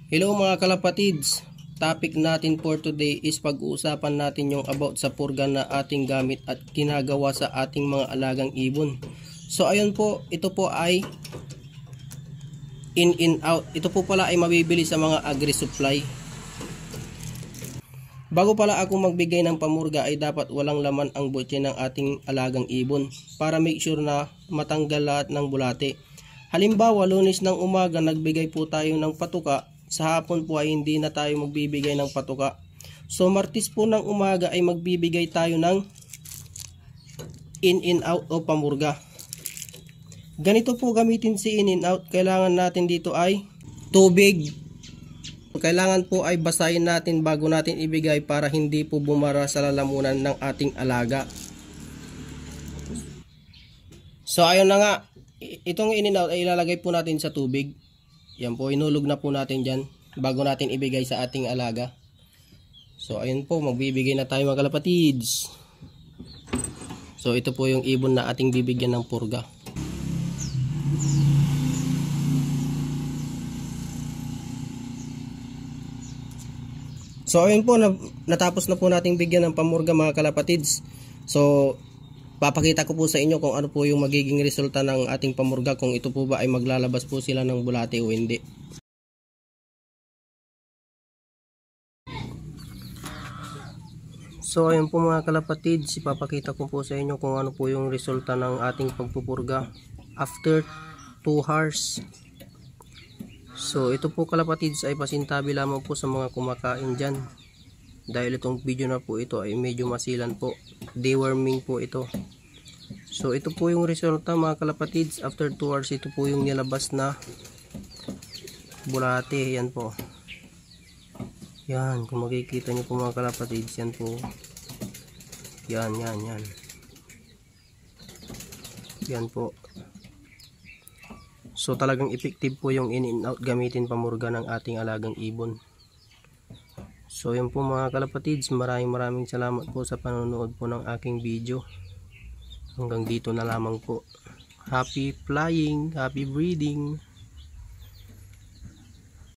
Hello mga kalapatids, topic natin for today is pag-uusapan natin yung about sa purga na ating gamit at ginagawa sa ating mga alagang ibon. So ayun po, ito po ay in out. Ito po pala ay mabibili sa mga agri-supply. Bago pala ako magbigay ng pamurga ay dapat walang laman ang butche ng ating alagang ibon para make sure na matanggal lahat ng bulate. Halimbawa, Lunes ng umaga nagbigay po tayo ng patuka, sa hapon po ay hindi na tayo magbibigay ng patuka. So Martes po ng umaga ay magbibigay tayo ng in out o pamurga. Ganito po gamitin si in out. Kailangan natin dito ay tubig. Kailangan po ay basahin natin bago natin ibigay para hindi po bumara sa lalamunan ng ating alaga. So ayun na nga, itong in out ay ilalagay po natin sa tubig. Yan po, inulog na po natin dyan bago natin ibigay sa ating alaga. So ayun po, magbibigay na tayo mga kalapatids. So ito po yung ibon na ating bibigyan ng purga. So ayun po, natapos na po nating bigyan ng pamurga mga kalapatids. So papakita ko po sa inyo kung ano po yung magiging resulta ng ating pamurga, kung ito po ba ay maglalabas po sila ng bulate o hindi. So ayun po mga kalapatids, ipapakita ko po sa inyo kung ano po yung resulta ng ating pagpupurga after 2 hours. So ito po kalapatids ay pasintabi lamang po sa mga kumakain dyan, dahil itong video na po ito ay medyo masilan po, deworming po ito. So ito po yung resulta mga kalapatids after 2 hours. Ito po yung nilabas na bulate. Yan po, yan, kung makikita nyo po mga kalapatids, yan po, yan po. So talagang effective po yung in out gamitin pamurga ng ating alagang ibon. So yun po mga kalapatids, maraming salamat po sa panonood po ng aking video. Hanggang dito na lamang po. Happy flying, happy breeding.